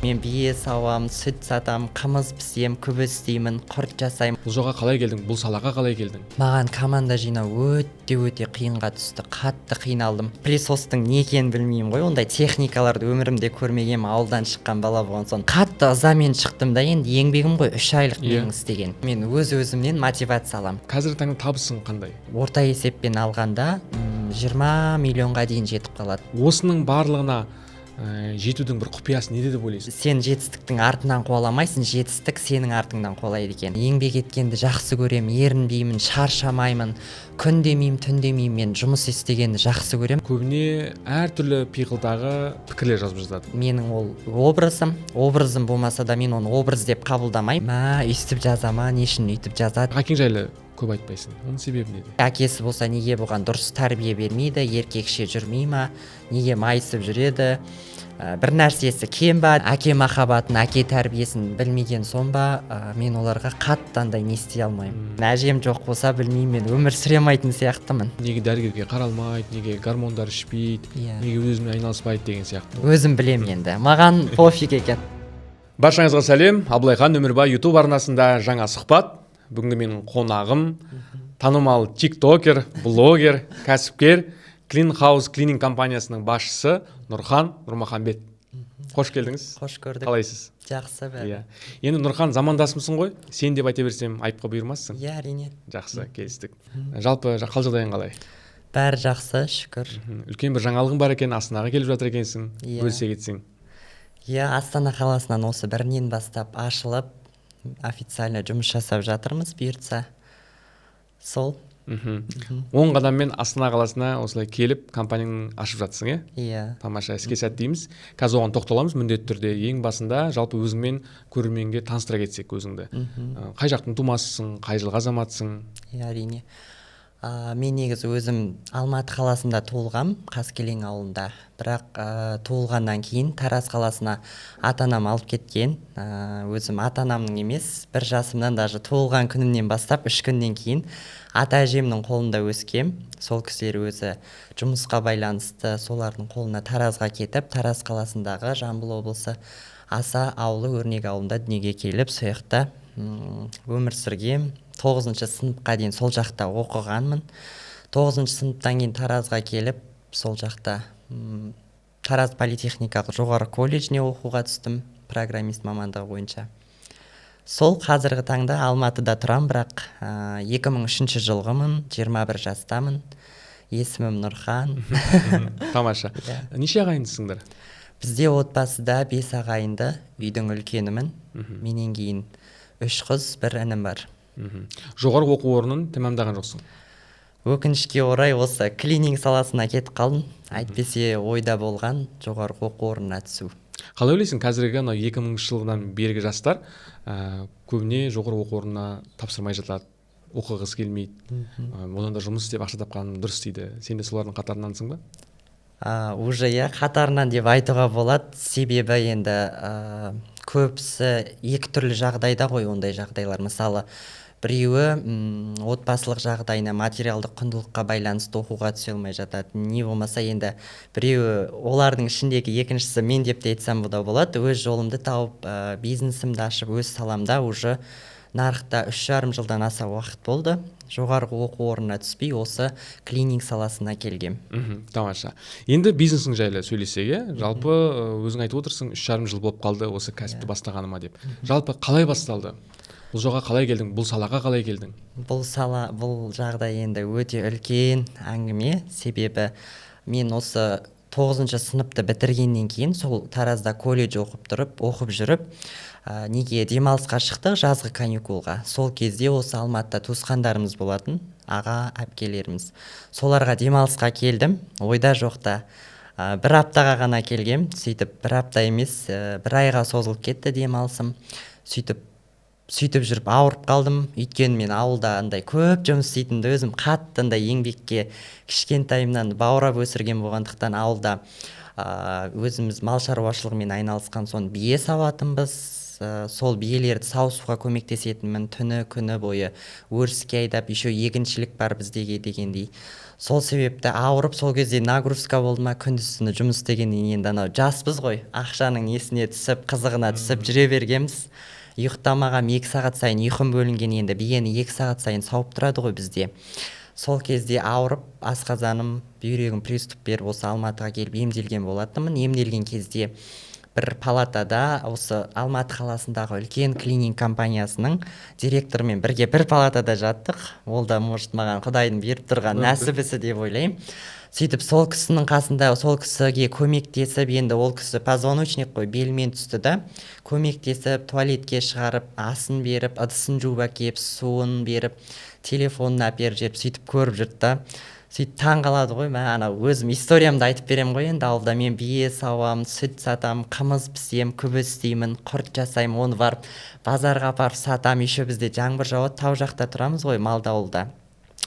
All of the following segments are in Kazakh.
Мен бие сауам, сүт сатам, қымыз пісем, күбі істеймін, құрт жасаймын. Бұл жоға қалай келдің? Бұл салаға қалай келдің? Маған команда жинау өте қиынға түсті. Қатты қиналдым. Присостың не екенін білмеймін ғой. Ондай техникаларды өмірімде көрмегенмін. Ауылдан шыққан бала болған соң. Қатты ызамен шықтым да, енді еңбегім ғой 3 айлық менің істеген. Мен өз-өзімнен мотивация аламын. Қазіргі таңда табысың қандай? Орта есеппен алғанда 20 миллионға дейін жетіп қалады. Осының барлығына жетудің бір құпиясы неде деп ойлайсың? Сен жетістіктің артынан қуаламайсың, жетістік сенің артыңнан қуалайды екен. Еңбек еткенді жақсы көремін, ерінбеймін, шаршамаймын, күн демеймін, түн демеймін, мен жұмыс істегенді жақсы көремін. Көбіне әртүрлі пиғылдағы пікірлер жазып жатады. Менің ол образым болмаса да мен оны образ деп қабылдамаймын. Өйстіп жазама, не үшін өйтіп жазады? Әкең жайлы көп айтпайсың. Оның себебі неде? Әкесі болса неге бұған дұрыс тәрбие бермейді, еркекше жүрмей ма, неге майысып жүреді? Бір нәрсесі кем ба, әке махаббатын, әке тәрбиесін білмеген соң ба, мен оларға қаттандай не істей алмаймын. Әжем жоқ болса білмеймін, мен өмір сүре алмайтын сияқтымын. Неге дәрігерге қаралмайды, неге гормондар ішпейді, неге өзімен айналыспайды деген сияқты. Өзім білемін енді, маған пофиг екен. Баршаңызға сәлем, Абылайхан Өмірбай YouTube арнасында жаңа сұхбат. Бүгінгі менің қонағым танымал тиктокер, блогер, кәсіпкер, Clean House Cleaning компаниясының басшысы Нұрхан Нұрмаханбет. Қош келдіңіз. Қош көрдік. Қалайсыз? Жақсы бәрі. Енді Нұрхан, замандасымсың ғой? Сен деп айта берсем айыпқа бұйырмассың? Әрине. Жақсы, келістік. Жалпы қал жағдайың қалай? Бәрі жақсы, шүкір. Үлкен бір жаңалығың бар екен, Астанаға келіп жатыр екенсің. Бөлісе кетсең. Астана қаласынан осы бірінен бастап ашылып, официально жұмыс жасап жатырмыз, бұйыртса. Сол. 10 қадаммен Астана қаласына осылай келіп компанияны ашып жатсың, Тамаша, іске сәт дейміз. Қазір оған тоқталамыз міндетті түрде. Ең басында жалпы өзіңмен көрерменге таныстыра кетсек өзіңді. Қай жақтың тумасысың, қай жылғы азаматсың? Әрине. Мен негізі өзім Алматы қаласында туылғам, Қаскелең ауылында. Бірақ туылғаннан кейін Тараз қаласына ата-анам алып кеткен. Өзім ата-анамның емес, бір жасымнан даже туылған күнімнен бастап 3 күннен кейін ата-әжемнің қолында өскем. Сол кісілер өзі жұмысқа байланысты солардың қолына Таразға кетіп, Тараз қаласындағы Жамбыл облысы Аса ауылы Өрнек ауылында дүниеге келіп, сол жақта өмір сүргем. 9-шы сыныпқа дейін сол жақта оқығанмын. 9-шы сыныптан кейін Таразға келіп, сол жақта Тараз политехникалық жоғары колледжіне оқуға түстім, программист мамандығы бойынша. Сол қазіргі таңда Алматыда тұрам, бірақ 2003 жылғымын, 21 жастамын. Есімім Нұрхан. Тамаша. Неше ағайындысыңдар? Бізде отбасыда 5 ағайынды, үйдің үлкенімін. Менен кейін 3 қыз, 1 інім бар. Жоғарғы оқу орнын тәмамдаған жоқсың? Өкінішке орай осы клининг саласына кетіп қалдым. Әйтпесе ойда болған жоғарғы оқу орнына түсу. Қалай ойлайсың, қазіргі 2000 жылдан бергі жастар көбіне жоғарғы оқу орнына тапсырмай жатады, оқығысы келмейді. Одан да жұмыс істеп ақша тапқан дұрыс дейді. Сен де солардың қатарынансың ба? Уже қатарынан деп айтуға болады. Себебі енді көбісі екі түрлі жағдайда ғой, ондай жағдайлар. Мысалы, біреуі отбасылық жағдайына, материалдық құндылыққа байланысты оқуға түсе алмай жатады. Не болмаса енді біреуі, олардың ішіндегі екіншісі мен деп те айтсам да болады. Өз жолымды тауып, бизнесімді ашып, өз саламда уже нарықта 3,5 жылдан аса уақыт болды. Жоғарғы оқу орнына түспей, осы клининг саласына келгем. Тамаша. Енді бизнесің жайлы сөйлесек, жалпы өзің айтып отырсың, 3,5 жыл болып қалды осы кәсіпті бастағаныма деп. Жалпы қалай басталды? Бұл жоға қалай келдің? Бұл салаға қалай келдің? Бұл жағдай енді өте үлкен әңгіме. Себебі мен осы 9-шы сыныпты бітіргеннен кейін сол Таразда колледж оқып жүріп, неге демалысқа шықтық, жазғы каникулға. Сол кезде осы Алматыда туысқандарымыз болатын, аға, әпкелеріміз. Соларға демалысқа келдім, ойда жоқта. Бір аптаға ғана келгем, сөйтіп бір апта емес, бір айға созылып кетті демалысым. Сөйтіп жүріп ауырып қалдым. Өйткені мен ауылда андай көп жұмыс істейтінді, өзім қатты еңбекке кішкентайымнан баурап өсірген болғандықтан ауылда өзіміз мал шаруашылығымен айналысқан соң бие сауатынбыз, сол биелерді сауысуға көмектесетінмін, түні күні бойы өріске айдап, еще егіншілік бар біздеге дегендей. Сол себепті ауырып, сол кезде нагрузка болды ма, күндіз-түні жұмыс істегеннен енді анау жаспыз ғой, ақшаның несіне түсіп, қызығына түсіп жүре бергенбіз. Ұйықтамағам 2 сағат сайын ұйқым бөлінген, енді биені 2 сағат сайын сауып тұрады ғой бізде. Сол кезде ауырып, асқазаным, бүйрегім приступ беріп, осы Алматыға келіп емделген болатынмын. Емделген кезде бір палатада, осы Алматы қаласындағы үлкен клининг компаниясының директорымен бірге бір палатада жаттық. Ол да, может, маған Құдайдың беріп тұрған нәсібісі деп ойлаймын. Сөйтіп сол кісінің қасында, сол кісіге көмектесіп, енді ол кісі позвоночник қой, белмен түсті да, көмектесіп, туалетке шығарып, асын беріп, ыдысын жуып әкеп, суын беріп, телефонын әперіп жіберіп, сөйтіп көріп жүрді да. Сөйтіп таң қалады ғой, мен ана өзім историямды айтып берем ғой, енді ауылда мен бие сауам, сүт сатам, қымыз пісем, күбі істеймін, құрт жасаймын, оны барып базарға апарып сатам. Еще бізде жаңбыр жауады, тау жақта тұрамыз ғой, малда ауылда.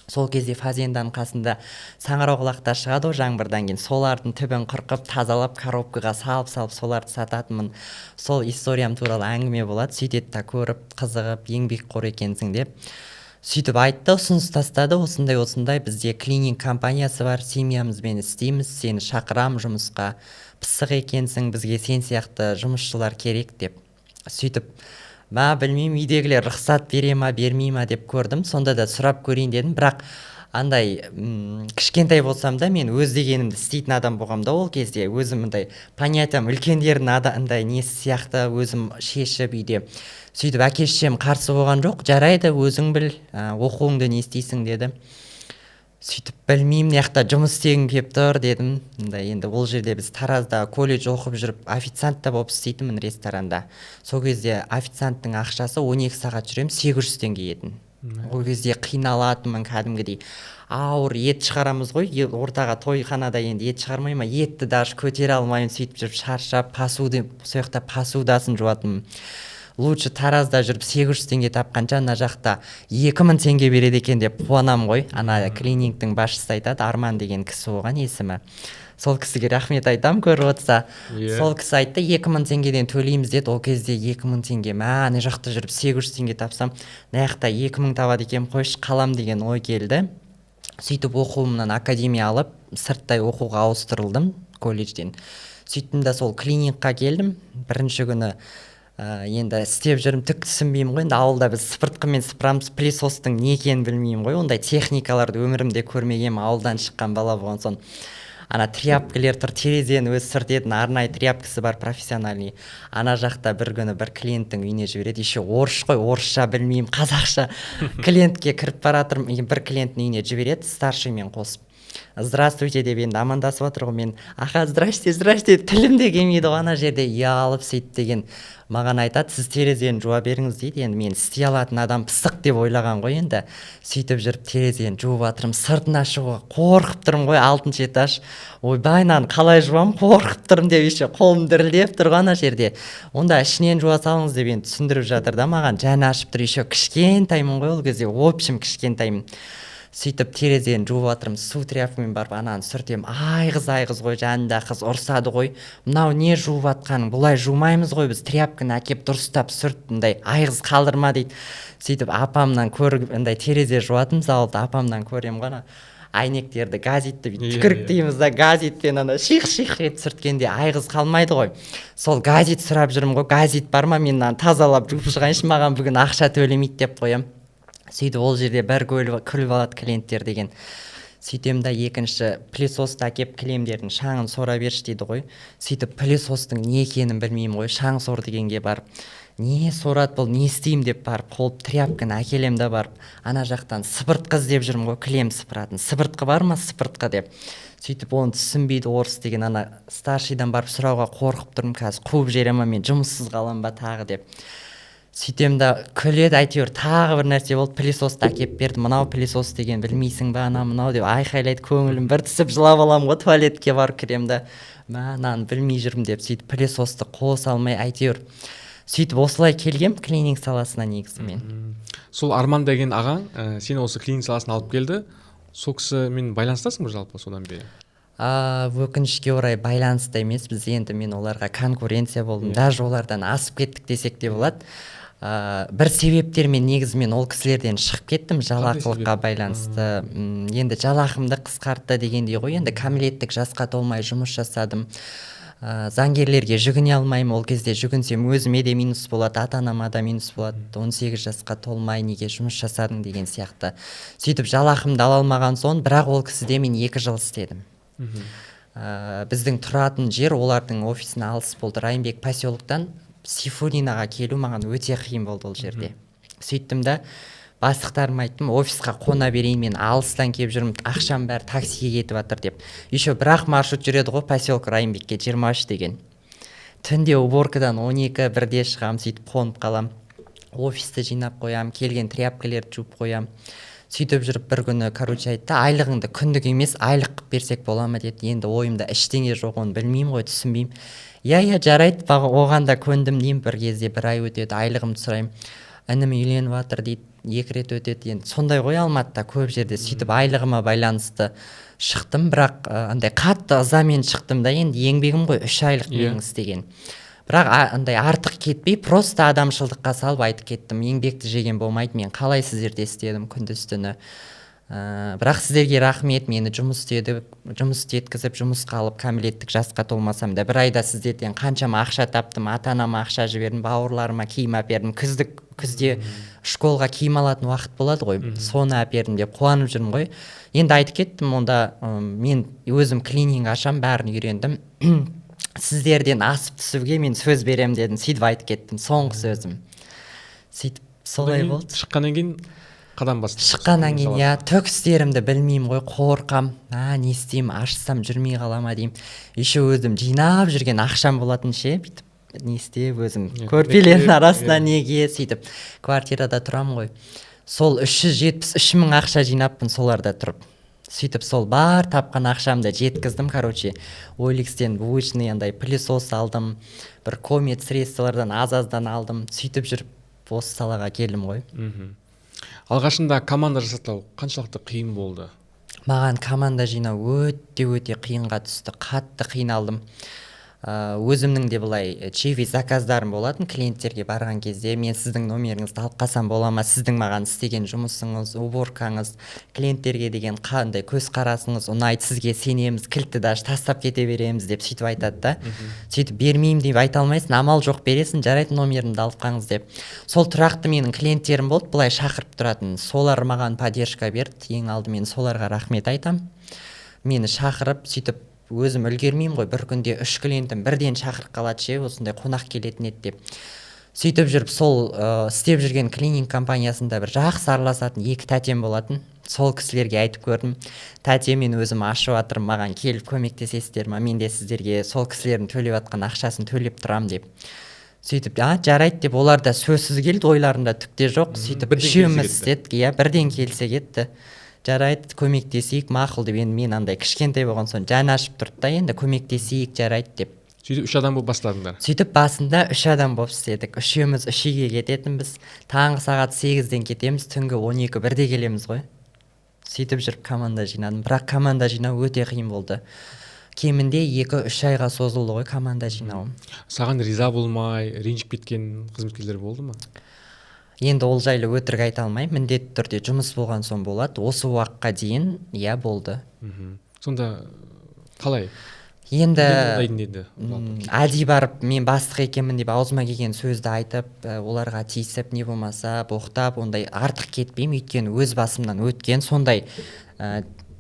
Сол кезде фазенданың қасында саңырауқұлақтар шығады ғой жаңбырдан кейін, солардың түбін қырқып, тазалап, коробкаға салып, соларды сататынмын. Сол историям туралы әңгіме болады. Сөйтеді да көріп, қызығып, еңбекқор екенсің деп. Сөйтіп айтты, ұсыныс тастады, осындай бізде клининг компаниясы бар, семьямызбен істейміз, сені шақырам жұмысқа, пысық екенсің, бізге сен сияқты жұмысшылар керек деп. Сөйтіп білмеймін, үйдегілер рұқсат бере ма бермей ма деп көрдім, сонда да сұрап көрейін дедім. Бірақ андай кішкентай болсам да, мен өз дегенімді істейтін адам болғам да, ол кезде өзім андай понятиям үлкендердің андай несі сияқты өзім шешіп үйде. Сөйтіп әке-шешем қарсы болған жоқ, жарайды, өзің біл, оқуыңды не істейсің деді. Сөйтіп білмеймін, яқта жұмыс істегім келіп тұр дедім. Енді ол жерде біз Таразда колледж оқып жүріп, официантта болып істейтінмін ресторанда. Сол кезде официанттың ақшасы 12 сағат жүрем, 800 теңге етін. Ол кезде қиналатынмын кәдімгідей. Ауыр ет шығарамыз ғой, ортаға тойханада енді ет шығармай ма, етті даже көтере алмаймын, сөйтіп жүріп шаршап, сол жақта посудасын жуатынмын. Лучше Таразда жүріп 800 теңге тапқанша ана жақта 2000 теңге береді екен деп қуанам ғой. Ана клинингтің басшысы айтады, Арман деген кісі оған есімі. Сол кісіге рахмет айтам, көріп отырса. Сол кісі айтты, 2000 теңгеден төлейміз деді. Ол кезде 2000 теңге, ана жақта жүріп 800 теңге тапсам, мына жақта 2000 табады екен, қойшы қалам деген ой келді. Сөйтіп оқуымнан академия алып, сырттай оқуға ауыстырылдым колледжден. Сөйттім да сол клинингқа келдім. Бірінші күні енді істеп жүрім, түк түсінбеймін ғой. Енді ауылда біз сыпыртқымен сыпырамыз, пылесостың не екенін білмеймін ғой. Ондай техникаларды өмірімде көрмегенмін, ауылдан шыққан бала болған соң. Ана тряпкілер тұр, терезені өз сыртетін арнайы тряпкасы бар, профессиональный. Ана жақта бір күні бір клиенттің үйіне жібереді. Еще орыс қой, орысша білмеймін, қазақша. Клиентке кіріп баратырмын, бір клиенттің үйіне жібереді, старшиймен қосып. Здравствуйте деп енді амандасып отыр ғой, мен аха здрасте тілімде келмейді ғой, ана жерде ұялып сөйтіп деген маған айтады, сіз терезені жуа беріңіз дейді. Енді мен істей алатын адам пысық деп ойлаған ғой. Енді сөйтіп жүріп терезені жуып жатырмын, сыртына шығуға қорқып тұрмын ғой, 6-шы этаж. Ойбай, мынаны қалай жуамын, қорқып тұрмын деп, еще қолым дірілдеп тұр ана жерде. Онда ішінен жуа салыңыз деп енді түсіндіріп жатыр да маған, жаны ашып тұр, еще кішкентаймын ғой ол кезде, в общем кішкентаймын. Сөйтіп терезені жуып жатырмын, су тряпкамен барып ананы сүртем, айғыз ғой, жанында қыз ұрсады ғой, мынау не жуып жатқаның, бұлай жумаймыз ғой, біз тряпканы әкеп дұрыстап сүрттіңдай, айғыз қалдырма дейді. Сөйтіп апамнан көріп, терезе жуатымыз ауылда, апамнан көрем ғана әйнектерді газетті түкірік дейміз да, газетпен шиқ етіп сүрткенде айғыз қалмайды ғой. Сол газет сұрап жүрмін ғой, газет бар ма, мен тазалап жуып шығайыншы, маған бүгін ақша төлемейді деп қоям. Сөйтіп ол жерде бір күліп алады клиенттер деген. Сөйтем да екінші пылесосты әкеп кілемдердің шаңын сора берші дейді ғой. Сөйтіп пылесостың не екенін білмеймін ғой, шаң сор дегенге барып, не сорады бұл, не істеймін деп барып, қолып тряпканы әкелем да барып, ана жақтан сыпыртқы іздеп жүрмін ғой, кілем сыпыратын. Сыпыртқы бар ма, сыпыртқы деп. Сөйтіп оны түсінбейді орыс деген, ана старшийдан барып сұрауға қорқып тұрмын, қазір қуып жібере ма, мен жұмыссыз қалам ба тағы деп. Сөйтем да күледі, әйтеуір тағы бір нәрсе болды, пылесосты әкеп берді. Мынау пылесос деген білмейсің ба, мынау деп айқайлайды, көңілім бір түсіп жылап аламын ғой, туалетке барып кірем да, мынаны білмей жүрмін деп, сөйтіп пылесосты қол салмай, әйтеуір сөйтіп осылай келгем клининг саласына негізі мен. Сол Арман деген ағаң сені осы клининг саласына алып келді. Сол кісімен байланыстасың ба жалпы содан бері? Өкінішке орай байланысты емес, біз енді мен оларға конкуренция болдым, даже олардан асып кеттік десек те болады. Бір себептермен негізімен ол кісілерден шығып кеттім, жалақылыққа байланысты. Енді жалақымды қысқартты дегендей ғой, енді кәмелеттік жасқа толмай жұмыс жасадым. Заңгерлерге жүгіне алмаймын, ол кезде жүгінсем өзіме де минус болады, ата-анама да минус болады, 18 жасқа толмай неге жұмыс жасадың деген сияқты. Сөйтіп жалақымды ала алмаған соң, бірақ ол кісіде мен 2 жыл істедім. Біздің тұратын жер олардың офисіне алыс болды. Райымбек поселоктан Сейфуллинаға келу маған өте қиын болды ол жерде. Сөйттім да бастықтарыма айттым, офисқа қона берейін, мен алыстан келіп жүрмін, ақшам бәрі таксиге кетіп жатыр деп. Еще бірақ маршрут жүреді ғой поселок Райымбекке 23 деген. Түнде уборкадан 12-1-де шығам, сөйтіп қонып қалам. Офисті жинап қоям, келген тряпкалерді жуып қоям. Сөйтіп жүріп бір күні айтты, айлығыңды күндік емес айлық қып берсек бола ма деді. Енді ойымда ештеңе жоқ, оны білмеймін ғой, түсінбеймін. Я жарайды, оған да көндім деймін. Бір кезде 1 ай өтеді, айлығымды сұраймын. Інім үйленіп жатыр дейді, 2 рет өтеді. Енді сондай ғой Алматыда көп жерде. Сөйтіп айлығыма байланысты шықтым, бірақ андай қатты ызамен шықтым да, енді еңбегім ғой 3 айлық менің істеген. Бірақ андай артық кетпей, просто адамшылдыққа салып айтып кеттім, еңбекті жеген болмайды, мен қалай сіздерде істедім күндіз-түні. Бірақ сіздерге рахмет, мені жұмыс істеткізіп, жұмысқа алып, кәмелеттік жасқа толмасам да 1 айда сіздерден қаншама ақша таптым, ата-анама ақша жібердім, бауырларыма киім әпердім, күзде школға киім алатын уақыт болады ғой, соны әпердім деп қуанып жүрмін ғой. Енді айтып кеттім, онда мен өзім клининг ашам, бәрін үйрендім. Сіздерден асып түсуге мен сөз берем дедім, сөйтіп айтып кеттім, соңғы сөзім. Сөйтіп солай болды. Шыққаннан кейін қадам бастым. Шыққаннан кейін түк істерімді білмеймін ғой, қорқам. Не істеймін, ашсам жүрмей қалама деймін. Еще өзім жинап жүрген ақшам болатын ше, бүйтіп не істеп өзім көрпелердің арасында неге сөйтіп квартирада тұрамын ғой. Сол 373 мың ақша жинаппын соларда тұрып. Сөйтіп сол бар тапқан ақшамды жеткіздім, Оликстен булочный андай пылесос алдым, бір комет средстволардан аз-аздан алдым. Сөйтіп жүріп осы салаға келдім ғой. Алғашында команда жасақтау қаншалықты қиын болды? Маған команда жинау өте қиынға түсті, қатты қиналдым. Өзімнің де былай чеви заказдарым болатын, клиенттерге барған кезде мен сіздің номеріңізді алып қалсам бола ма, сіздің маған істеген жұмысыңыз, уборкаңыз, клиенттерге деген қандай көзқарасыңыз ұнайды, сізге сенеміз, кілтті даже тастап кете береміз деп сөйтіп айтады да. Сөйтіп бермеймін деп айта алмайсың, амал жоқ, бересің, жарайды, номерімді алып қалыңыз деп. Сол тұрақты менің клиенттерім болды, былай шақырып тұратын. Солар маған поддержка берді, ең алдымен соларға рахмет айтам. Мені шақырып, сөйтіп өзім үлгермеймін ғой, бір күнде 3 клиентім бірден шақырып қалады ше, осындай қонақ келетін еді деп. Сөйтіп жүріп сол істеп жүрген клининг компаниясында бір жақсы араласатын 2 тәтем болатын. Сол кісілерге айтып көрдім, тәте, мен өзім ашып жатырмын, маған келіп көмектесесіздер ма, мен де сіздерге сол кісілердің төлеп жатқан ақшасын төлеп тұрам деп. Сөйтіп жарайды деп, олар да сөзсіз келді, ойларында түк те жоқ. Сөйтіп үшеуміз істедік, бірден келсе кетті. Жарайды, көмектесейік, мақұл деп, енді мен андай кішкентай болған соң жаны ашып тұрды да, енді көмектесейік, жарайды деп. Сөйтіп 3 адам болып бастадыңдар? Сөйтіп басында 3 адам болып істедік. Үшеуміз 3-ге кететінбіз. Таңғы сағат 8-ден кетеміз, түнгі 12-1-де келеміз ғой. Сөйтіп жүріп команда жинадым. Бірақ команда жинау өте қиын болды. Кемінде 2-3 айға созылды ғой команда жинауым. Саған риза болмай, ренжіп кеткен қызметкерлер болды ма? Енді ол жайлы өтірік айта алмаймын, міндетті түрде жұмыс болған соң болады. Осы уақытқа дейін болды. Сонда қалай? Енді әдей барып мен бастық екенмін деп аузыма келген сөзді айтып, оларға тиісіп, не болмаса боқтап, ондай артық кетпеймін, өйткені өз басымнан өткен сондай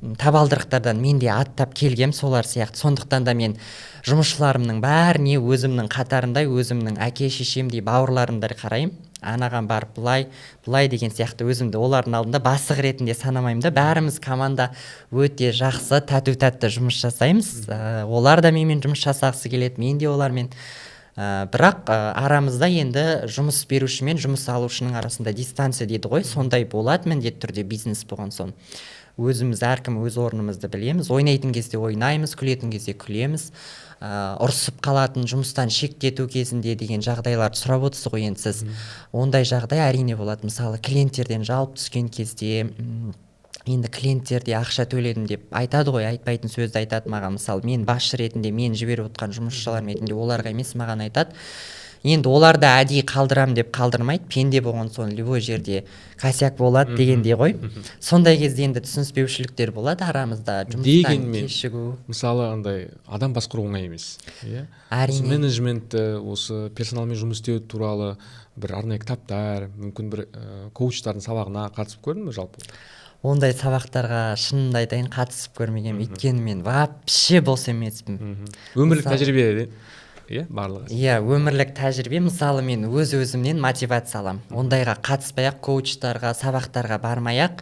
табалдырықтардан мен де аттап келгем солар сияқты. Сондықтан да мен жұмысшыларымның бәріне өзімнің қатарындай, өзімнің әке шешемдей, бауырларымдай қараймын. Анаған барып бұлай деген сияқты өзімді олардың алдында бастық ретінде санамаймын да. Бәріміз команда өте жақсы, тәтті жұмыс жасаймыз. Олар да менімен жұмыс жасағысы келеді, мен де олармен. Бірақ арамызда енді жұмыс беруші мен жұмыс алушының арасында дистанция дейді ғой, сондай болады міндетті түрде бизнес болған соң. Өзіміз әркім өз орнымызды білеміз, ойнайтын кезде ойнаймыз, күлетін кезде күлеміз. Ұрсып қалатын, жұмыстан шектету кезінде деген жағдайларды сұрап отырсыз ғой енді сіз. Ондай жағдай әрине болады. Мысалы клиенттерден жалып түскен кезде, енді клиенттер де ақша төледім деп айтады ғой, айтпайтын сөзді айтады маған. Мысалы мен басшы ретінде мен жіберіп отқан жұмысшыларым ретінде оларға емес маған айтады. Енді оларды әдейі қалдырам деп қалдырмайды, пенде болған соң любой жерде косяк болады дегендей ғой. Сондай кезде енді түсініспеушіліктер болады арамызда, жұмыстан кешігу. Мысалы андай адам басқару оңай емес, иә. Әрине. Менеджментті, осы персоналмен жұмыс істеу туралы бір арнайы кітаптар, мүмкін бір коучтардың сабағына қатысып көрдің бе жалпы? Ондай сабақтарға шынымды айтайын қатысып көрмегенмін, өйткені мен вообще бос емеспін. Өмірлік тәжірибе, иә, барлығы. Иә, өмірлік тәжірибе. Мысалы мен өз-өзімнен мотивация аламын. Ондайға қатыспай-ақ, коучтарға, сабақтарға бармай-ақ,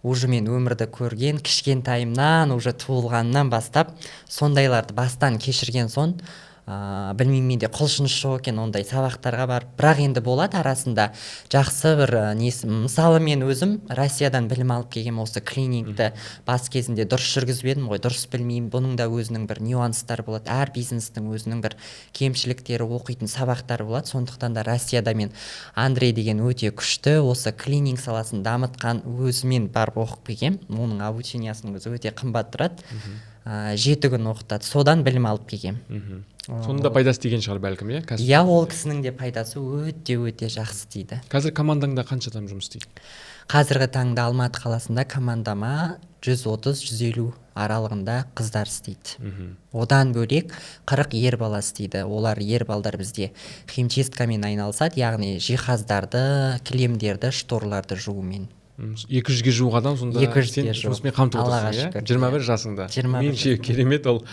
уже мен өмірді көрген, кішкентайымнан, уже туылғаннан бастап сондайларды бастан кешірген соң, білмеймін, менде құлшыныс жоқ екен ондай сабақтарға барып. Бірақ енді болады арасында жақсы бір несі. Мысалы мен өзім Россиядан білім алып келгем, осы клинингті бас кезінде дұрыс жүргізбедім ғой, дұрыс білмеймін. Бұның да өзінің бір нюанстары болады, әр бизнестің өзінің бір кемшіліктері, оқитын сабақтары болады. Сондықтан да Россияда мен Андрей деген өте күшті, осы клининг саласын дамытқан, өзімен барып оқып келгем. Оның обучениясының өзі өте қымбат тұрады. 7 күн оқытады, содан білім алып келгем. Сонда пайдасы тиген шығар бәлкім, иә? Иә, ол кісінің де пайдасы өте жақсы тиді. Қазір командаңда қанша адам жұмыс істейді? Қазіргі таңда Алматы қаласында командама 130-150 аралығында қыздар істейді. Одан бөлек 40 ер бала істейді. Олар ер балдар бізде химчисткамен айналысады, яғни жиһаздарды, кілемдерді, шторларды жуумен. 200-ге жуық адам сонда сен жұмыспен қамтып отырсың, иә? 21 жасыңда. Меніңше керемет ол.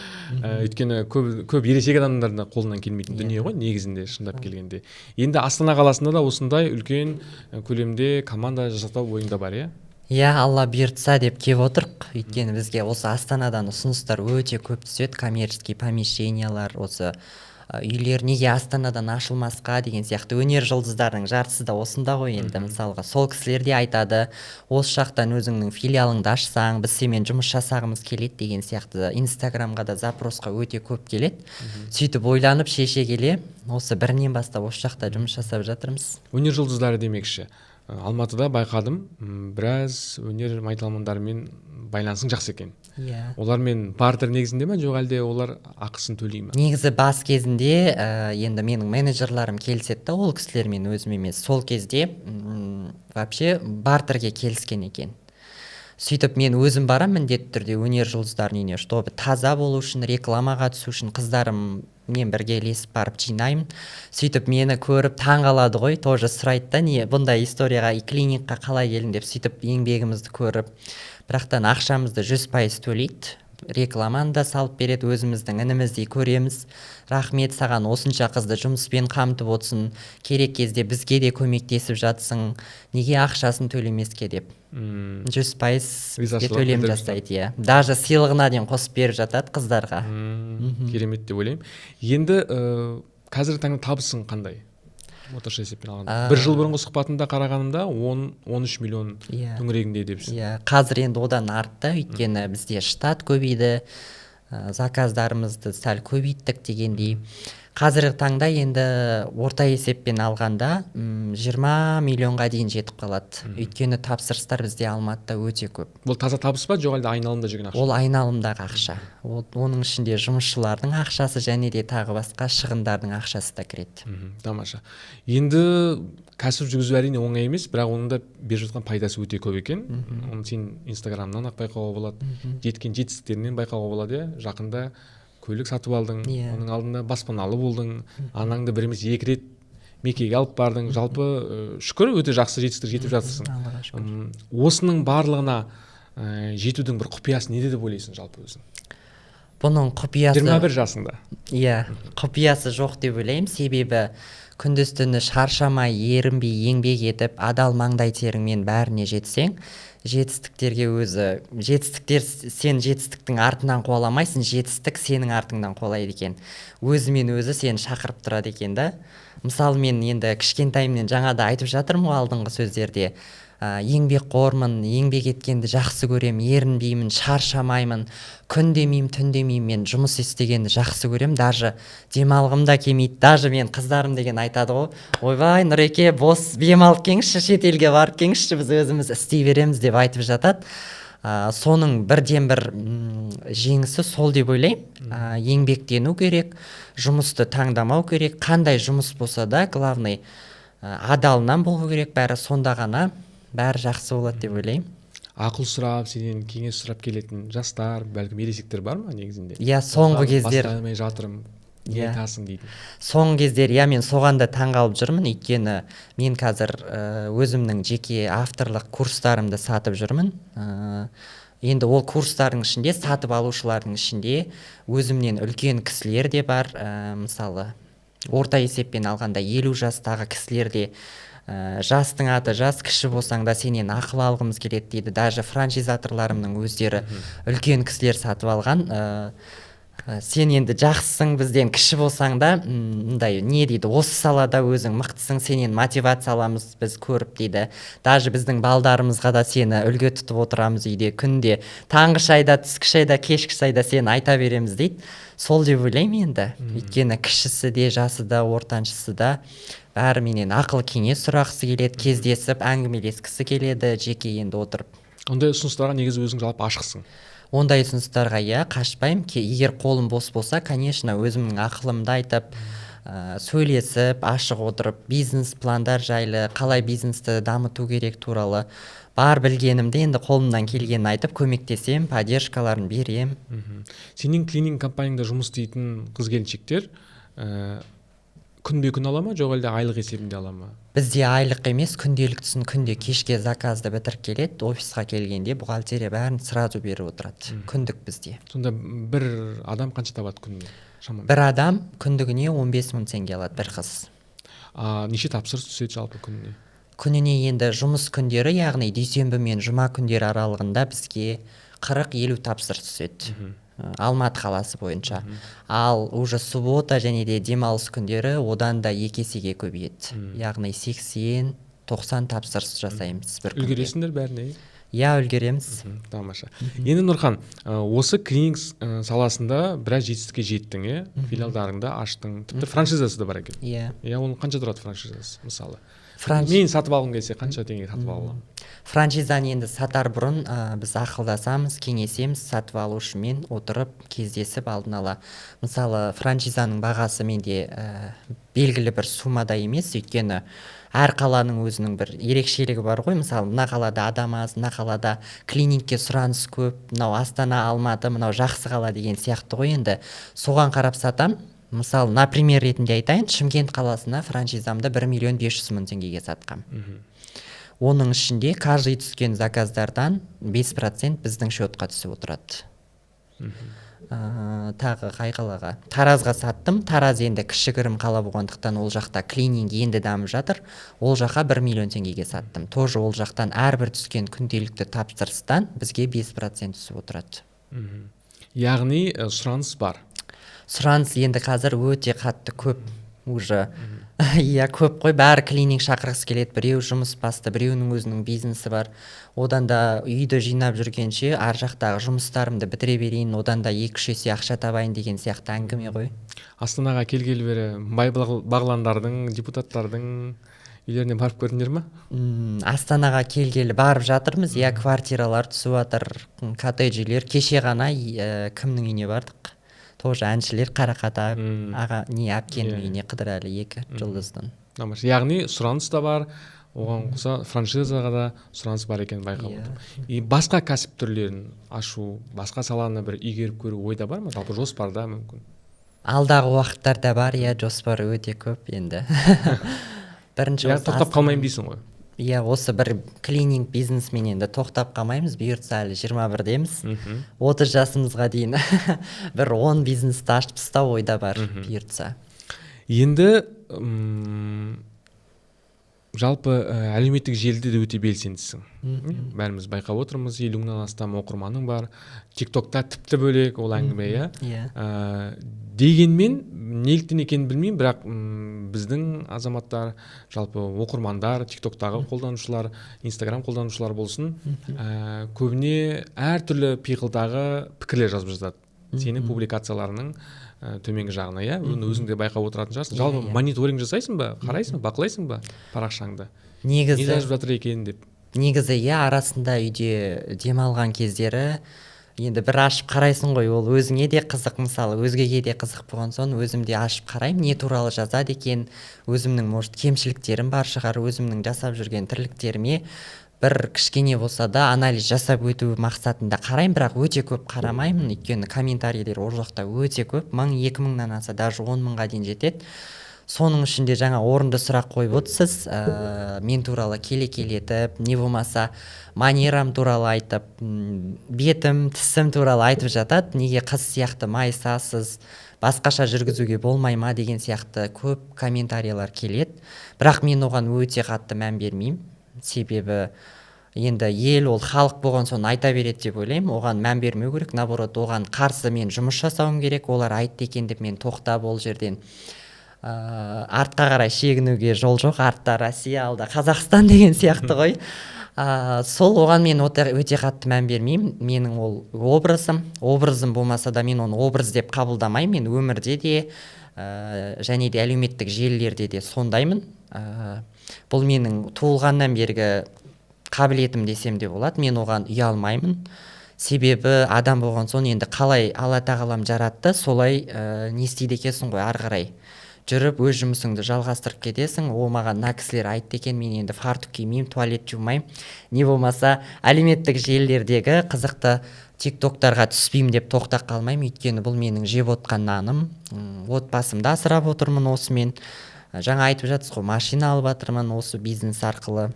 Өйткені көп ересек адамдардың қолынан келмейтін дүние ғой, негізінде шындап келгенде. Енді Астана қаласында да осындай үлкен көлемде команда жасау ойыңда бар, иә? Иә, Алла бұйыртса деп келіп отырық. Өйткені бізге осы Астанадан ұсыныстар өте көп түседі, коммерческий помещениялар, осы үйлер неге Астанадан ашылмасқа деген сияқты. Өнер жұлдыздарының жартысы да осында ғой енді. Мысалға сол кісілер де айтады, осы жақтан өзіңнің филиалыңды ашсаң, біз сенімен жұмыс жасағымыз келеді деген сияқты. Инстаграмға да запросқа өте көп келеді. Сөйтіп ойланып шеше келе, осы бірінен бастап осы жақта жұмыс жасап жатырмыз. Өнер жұлдыздары демекші. Алматыда байқадым, біраз өнер майталмандарымен байланысың жақсы екен. Иә. Олармен бартер негізінде ме, жоқ әлде олар ақысын төлей ме? Негізі бас кезінде енді менің менеджерларым келіседі да, ол кісілермен өзім емес. Сол кезде вообще бартерге келіскен екен. Сөйтіп мен өзім барам міндетті түрде өнер жұлдыздарының үйіне, чтобы таза болу үшін, рекламаға түсу үшін қыздарым мен бірге ілесіп барып жинаймын. Сөйтіп мені көріп таң қалады ғой, тоже сұрайды да, не бұндай историяға, клиникқа қалай келдің деп. Сөйтіп еңбегімізді көріп, бірақтан ақшамызды 100% төлейді. Рекламаны да салып береді, өзіміздің ініміздей көреміз. Рахмет саған, осынша қызды жұмыспен қамтып отсын, керек кезде бізге де көмектесіп жатсың, неге ақшасын төлемеске деп. 100% бізге төлем жасайды, иә. Даже сыйлығына дейін қосып беріп жатады қыздарға. Керемет деп ойлаймын. Енді қазіргі таңда табысың қандай? Орташа есеппен алғанда. Бір жыл бұрынғы сұхбатында қарағанымда 13 миллион төңірегінде депсің. Иә, қазір енді одан артты, өйткені бізде штат көбейді, заказдарымызды сәл көбейттік дегендей. Қазіргі таңда енді орта есеппен алғанда 20 миллионға дейін жетіп қалады. Өйткені тапсырыстар бізде Алматыда өте көп. Бұл таза табыс па, жоқ әлде айналымда жүрген ақша? Ол айналымдағы ақша. Оның ішінде жұмысшылардың ақшасы және де тағы басқа шығындардың ақшасы да кіреді. Тамаша. Енді кәсіп жүргізу әрине оңай емес, бірақ оның да беріп жатқан пайдасы өте көп екен. Оны сен Инстаграмнан ақ байқауға болады, жеткен жетістіктерінен байқауға болады, жақында көлік сатып алдың, оның алдында баспаналы болдың, анаңды бір емес 2 рет Меккеге алып бардың. Жалпы шүкір өте жақсы жетістік жетіп жатырсың. Осының барлығына жетудің бір құпиясы неде деп ойлайсың жалпы өзің? Бұның құпиясы 21 жасында. Иә, құпиясы жоқ деп ойлаймын. Себебі күндіз түні шаршамай, ерінбей еңбек етіп, адал маңдай теріңмен бәріне жетсең, жетістіктер сен жетістіктің артынан қуаламайсың, жетістік сенің артыңнан қуалайды екен. Өзімен өзі сені шақырып тұрады екен да. Мысалы мен енді кішкентайымнен жаңа да айтып жатырмын ғой алдыңғы сөздерде. Еңбекқормын, еңбек еткенді жақсы көрем, ерінбеймін, шаршамаймын, күн демеймін, түн демеймін, мен жұмыс істегенді жақсы көрем, даже демалғым да келмейді. Даже мен қыздарым деген айтады ғой, ойбай Нұреке, бос демалып келіңізші, шетелге барып келіңізші, біз өзіміз істей береміз деп айтып жатады. соның бірден бір жеңісі сол деп ойлаймын. Еңбектену керек, жұмысты таңдамау керек, қандай жұмыс болса да главный адалынан болу керек, бәрі сонда ғана бәрі жақсы болады деп ойлаймын. Ақыл сұрап, сенен кеңес сұрап келетін жастар, бәлкім ересектер бар ма негізінде? Иә, соңғы кездер бастай алмай жатырмын, не айтасың дейді. Соңғы кездер мен соған да таңғалып жүрмін, өйткені мен қазір өзімнің жеке авторлық курстарымды сатып жүрмін. Енді ол курстардың ішінде, сатып алушылардың ішінде өзімнен үлкен кісілер де бар. Мысалы, орта есеппен алғанда 50 жастағы кісілер де жастың аты жас, кіші болсаң да сенен ақыл алғымыз келеді дейді. Даже франчайзаторларымның өздері үлкен кісілер сатып алған. Сен енді жақсысың, бізден кіші болсаң да мындай не дейді, осы салада өзің мықтысың, сенен мотивация аламыз біз көріп дейді. Даже біздің балдарымызға да сені үлгі тұтып отырамыз үйде, күнде таңғы шайда, түскі шайда, кешкі шайда сені айта береміз дейді. Сол деп ойлаймын енді. Өйткені кішісі де, жасы да, ортаншысы да бәрі менен ақыл кеңес сұрағысы келеді, кездесіп әңгімелескісі келеді, жеке енді отырып. Ондай ұсыныстарға негізі өзің жалпы ашықсың? Ондай ұсыныстарға қашпаймын. Егер қолым бос болса, конечно, өзімнің ақылымды айтып, сөйлесіп, ашық отырып, бизнес пландар жайлы, қалай бизнесті дамыту керек туралы бар білгенімді енді қолымнан келгенін айтып көмектесем, поддержкаларын берем. Сенің клининг компанияңда жұмыс істейтін қыз-келіншектер күнбе-күн ала ма, жоқ әлде айлық есебінде ала ма? Бізде айлық емес, күнделіктісін күнде кешке заказды бітіріп келеді, офисқа келгенде бухгалтерия бәрін сразу беріп отырады. Күндік бізде. Сонда бір адам қанша табады күніне? Бір адам күндігіне 15 мың теңге алады, бір қыз. Неше тапсырыс түседі жалпы күніне? Күніне енді жұмыс күндері, яғни дүйсенбі мен жұма күндері аралығында бізге 40-50 тапсырыс түседі. Алматы қаласы бойынша. Ал уже суббота және де демалыс күндері одан да 2 есеге көбейеді. Яғни 80-90 тапсырыс жасаймыз бір күнде. Үлгересіңдер бәріне? Иә, үлгереміз. Тамаша. Енді Нұрхан, осы клининг саласында біраз жетістікке жеттің, филиалдарыңда аштың, тіпті франшизасы да бар екен. Иә. Оның қанша тұрады франшизасы, мысалы? Мен сатып алғым келсе қанша теңге сатып аламын? Франшизаны енді сатар бұрын біз ақылдасамыз, кеңесеміз, сатып алушымен отырып, кездесіп алдын ала. Мысалы, франшизаның бағасы менде белгілі бір суммада емес, өйткені әр қаланың өзінің бір ерекшелігі бар ғой. Мысалы, мына қалада адам аз, мына қалада клинингке сұраныс көп, мынау Астана, Алматы, мынау жақсы қала деген сияқты ғой. Енді соған қарап сатам. Мысалы, например ретінде айтайын, Шымкент қаласына франшизамды 1 500 000 теңгеге сатқам. Оның ішінде каждый түскен заказдардан 5% біздің счетқа түсіп отырады. Тағы қай қалаға? Таразға саттым. Тараз енді кішігірім қала болғандықтан ол жақта клининг енді дамып жатыр. Ол жаққа 1 000 000 теңгеге саттым. Тоже ол жақтан әрбір түскен күнделікті тапсырыстан бізге 5% түсіп отырады. Яғни сұраныс бар. Сұраныс енді қазір өте қатты көп уже. Иә, көп қой, бәрі клининг шақырғысы келеді. Біреу жұмыс басты, біреуінің өзінің бизнесі бар. Одан да үйді жинап жүргенше ар жақтағы жұмыстарымды бітіре берейін, одан да 2-3 есе ақша табайын деген сияқты әңгіме ғой. Астанаға келгелі бері бай бағландардың, депутаттардың үйлеріне барып көрдіңдер ме? Астанаға келгелі барып жатырмыз. Иә, квартиралар түсіп жатыр, коттедж үйлер. Кеше ғана кімнің үйіне бардық? Тоже әншілер, Қарақат аға, әпкенің үйіне, Қыдырәлі 2 жұлдыздың. Яғни сұраныс да бар, оған қоса франшизаға да сұраныс бар екенін байқап отырмын. Басқа кәсіп түрлерін ашу, басқа саланы бір игеріп көру ойда бар ма? Жалпы жоспарда мүмкін? Алдағы уақыттарда бар, жоспары өте көп енді. Тоқтап қалмайым дейсің ғой? Иә, осы бір клининг бизнесмен енді тоқтап қалмаймыз, бұйыртса әлі 21-деміз. 30 жасымызға дейін бір 10 бизнесті ашып тастау ойда бар, бұйыртса. Енді жалпы әлеуметтік желіде де өте белсендісің. Бәріміз байқап отырмыз, 50 мыңнан астам оқырманың бар. TikTokта тіпті бөлек ол әңгіме, дегенмен неліктен екенін білмеймін, бірақ біздің азаматтар, жалпы оқырмандар, TikToктағы қолданушылар, Instagram қолданушылар болсын, көбіне әртүрлі пиғылдағы пікірлер жазып жатады. Сенің публикацияларының төменгі жағына, өзің де байқап отыратын шығарсың. Жалпы мониторинг жасайсың ба, қарайсың ба, бақылайсың ба парақшаңды? Негізі не жазып жатыр екен деп. негізі арасында үйде демалған кездері енді бір ашып қарайсың ғой, ол өзіңе де қызық, мысалы өзгеге де қызық болған соң өзім де ашып қараймын, не туралы жазады екен, өзімнің может кемшіліктерім бар шығар, өзімнің жасап жүрген тірліктеріме бір кішкене болса да анализ жасап өту мақсатында қараймын, бірақ өте көп қарамаймын, өйткені комментарийлер ол жақта өте көп, 1000-2000-нан аса, даже 10 000-ға дейін жетеді. Соның ішінде жаңа орынды сұрақ қойып отырсыз, мен туралы келетіп, не болмаса манерам туралы айтып, бетім, тісім туралы айтып жатады, неге қыз сияқты майысасыз, басқаша жүргізуге болмай ма деген сияқты көп комментарийлер келеді. Бірақ мен оған өте қатты мән бермеймін, себебі енді ел ол халық болған соң айта береді деп ойлаймын, оған мән бермеу керек, наоборот оған қарсы мен жұмыс жасауым керек, олар айтты екен деп мен тоқтап ол жерден артқа қарай шегінуге жол жоқ, артта Россия, алда Қазақстан деген сияқты ғой. Сол оған мен өте қатты мән бермеймін. Менің ол образым болмаса да мен оны образ деп қабылдамаймын. Мен өмірде де және де әлеуметтік желілерде де сондаймын. Бұл менің туылғаннан бергі қабілетім десем де болады. Мен оған ұялмаймын. Себебі адам болған соң енді қалай Алла тағалам жаратты, солай не істейді екенсің ғой, ары қарай жүріп өз жұмысыңды жалғастырып кетесің. О, маған мына кісілер айтты екен, мен енді фартук кимеймін, туалет жумаймын, не болмаса әлеуметтік желілердегі қызықты тиктоктарға түспеймін деп тоқтап қалмаймын, өйткені бұл менің жеп отқан наным. Отбасымды асырап отырмын осымен. Жаңа айтып жатсыз ғой, машина алып жатырмын осы бизнес арқылы.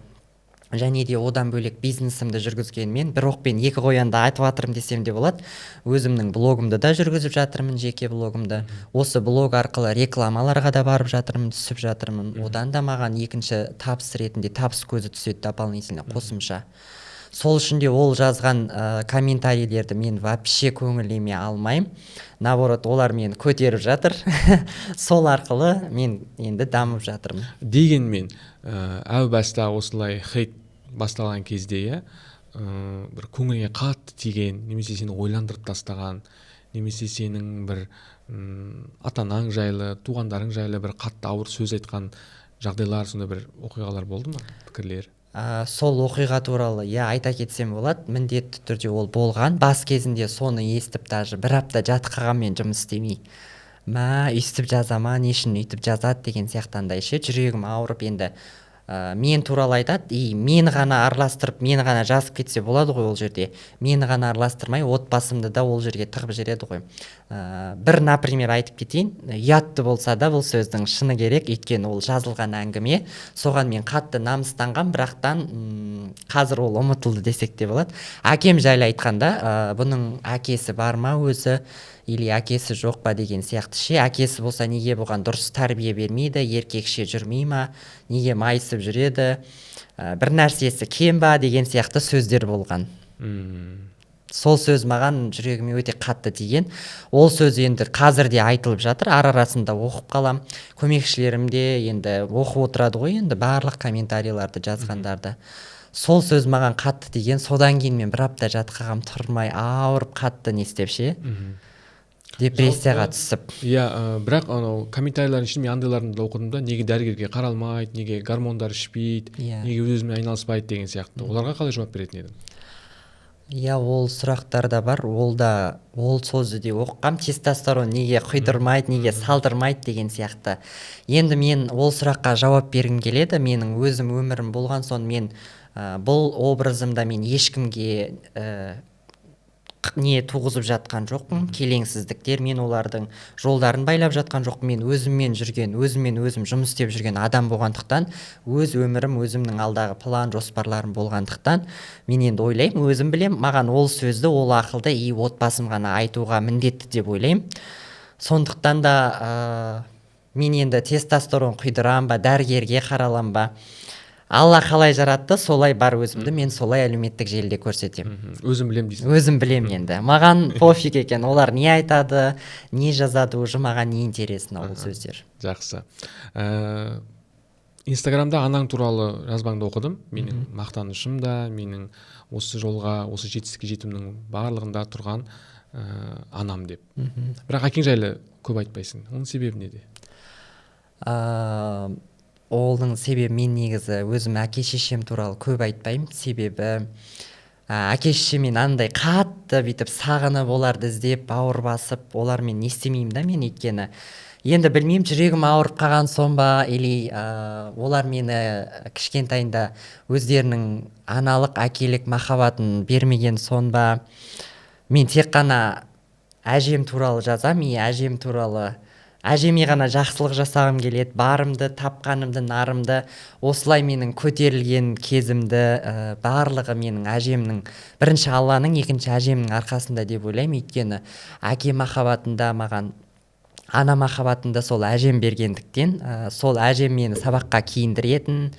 Және де одан бөлек бизнесімді жүргізгенмен бір оқпен екі қоянды айтып жатырмын десем де болады. Өзімнің блогымды да жүргізіп жатырмын, жеке блогымды. Осы блог арқылы рекламаларға да барып жатырмын, түсіп жатырмын. Одан да маған екінші табыс ретінде табыс көзі түседі, дополнительно қосымша. Сол үшін де ол жазған комментарийлерді мен вообще көңіліме алмаймын. Наоборот, олар мені көтеріп жатыр. Сол арқылы мен енді дамып жатырмын. Дегенмен, әу баста осылай хейт басталған кезде, бір көңіліңе қатты тиген, немесе сені ойландырып тастаған, немесе сенің бір ата-анаң жайлы, туғандарың жайлы бір қатты ауыр сөз айтқан жағдайлар, сондай бір оқиғалар болды ма, пікірлер? Сол оқиға туралы айта кетсем болады, міндетті түрде ол болған. Бас кезінде соны естіп даже бір апта жатқанмен жұмыс істемей, өйстіп жазама, не үшін өйтіп жазады деген сияқтандай жүрегім ауырып, енді мен туралы айтады, мені ғана араластырып, мені ғана жазып кетсе болады ғой ол жерде. Мені ғана араластырмай, отбасымды да ол жерге тығып жібереді ғой. Бір, например, айтып кетейін, ұятты болса да бұл сөздің шыны керек, өйткені ол жазылған әңгіме. Соған мен қатты намыстанғам, бірақтан қазір ол ұмытылды десек те болады. Әкем жайлы айтқанда, бұның әкесі бар ма өзі, или әкесі жоқ па деген сияқты әкесі болса неге бұған дұрыс тәрбие бермейді, еркекше жүрмей ма, неге майысып жүреді, бір нәрсесі кем ба деген сияқты сөздер болған. Сол сөз маған жүрегіме өте қатты тиген. Ол сөз енді қазір де айтылып жатыр, арасында оқып қалам. Көмекшілерім де енді оқып отырады ғой, енді барлық комментарийларды жазғандарды. Сол сөз маған қатты тиген. Содан кейін мен бір апта жатқағам, тұрмай ауырып қатты не істеп депрессияға түсіп. Бірақ анау комментарийлардың ішінде мен андайларын да оқыдым да, неге дәрігерге қаралмайды, неге гормондар ішпейді, неге өзімен айналыспайды деген сияқты. Оларға қалай жауап беретін едің? Ол сұрақтар да бар, ол сөзді де оқығам, тестостерон неге құйдырмайды, неге салдырмайды деген сияқты. Енді мен ол сұраққа жауап бергім келеді, менің өзім өмірім болған соң мен бұл образымда мен ешкімге не туғызып жатқан жоқпын, келеңсіздіктер, мен олардың жолдарын байлап жатқан жоқпын. Мен өзіммен өзім жұмыс істеп жүрген адам болғандықтан, өз өмірім, өзімнің алдағы план жоспарларым болғандықтан, мен енді ойлаймын, өзім білем, маған ол сөзді, ол ақылды отбасым ғана айтуға міндетті деп ойлаймын. Сондықтан да мен енді тестостерон құйдырам ба, дәрігерге қаралам ба, Алла қалай жаратты, солай бар өзімді, мен солай әлеуметтік желіде көрсетемін. Өзім білем дейсің? Өзім білем енді. Маған пофиг екен, олар не айтады, не жазады, уже маған не интересно ол сөздер. Жақсы. Инстаграмда анаң туралы жазбаңды оқыдым. Менің мақтанышым да, менің осы жолға, осы жетістікке жетімнің барлығында тұрған анам деп. Бірақ әкең жайлы көп айтпайсың. Оның себебі неде? Олдың себебі, мен негізі өзім әке шешем туралы көп айтпаймын. Себебі әке шешемен андай қатты бүйтіп сағынып оларды іздеп бауыр басып олармен не істемеймін да мен. Өйткені енді білмеймін, жүрегім ауырып қалған соң ба, или олар мені кішкентайында өздерінің аналық әкелік махаббатын бермеген соң ба, мен тек қана әжем туралы жазамын. И әжем туралы, әжеме ғана жақсылық жасағым келеді, барымды, тапқанымды, нарымды, осылай менің көтерілген кезімді барлығы менің әжемнің, бірінші Алланың, екінші әжемнің арқасында деп ойлаймын. Өйткені әке махаббатында маған ана махаббатында сол әжем бергендіктен, сол әжем мені сабаққа киіндіретін,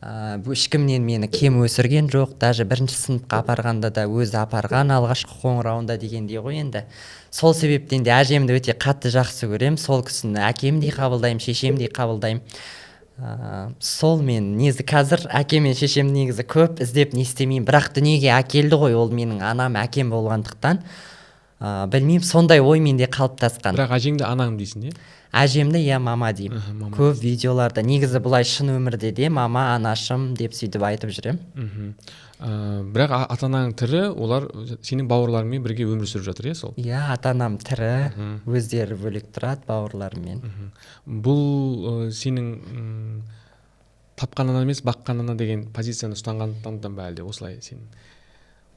ешкімнен мені кем өсірген жоқ. Даже бірінші сыныпқа апарғанда да өзі апарған, алғашқы қоңырауында дегендей ғой. Енді сол себептен де әжемді өте қатты жақсы көремін. Сол кісіні әкемдей қабылдаймын, шешемдей қабылдаймын. Сол мен негізі қазір әке мен шешем негізі көп іздеп не істемеймін, бірақ дүниеге әкелді ғой, ол менің анам, әкем болғандықтан білмеймін, сондай ой менде қалыптасқан. Бірақ әжеңді анаң дейсің, иә? Әжемді мама деймін. Мама. Көп видеоларда негізі бұлай шын өмірде де мама, анашым деп сөйтіп айтып жүремін. Бірақ ата-анаң тірі, олар сенің бауырларыңмен бірге өмір сүріп жатыр, иә, сол? Иә, ата-анам тірі, өздері бөлек тұрады бауырларыммен. Бұл сенің тапқан ана емес, баққан ана деген позицияны ұстанғандықтан ба, әлде осылай сен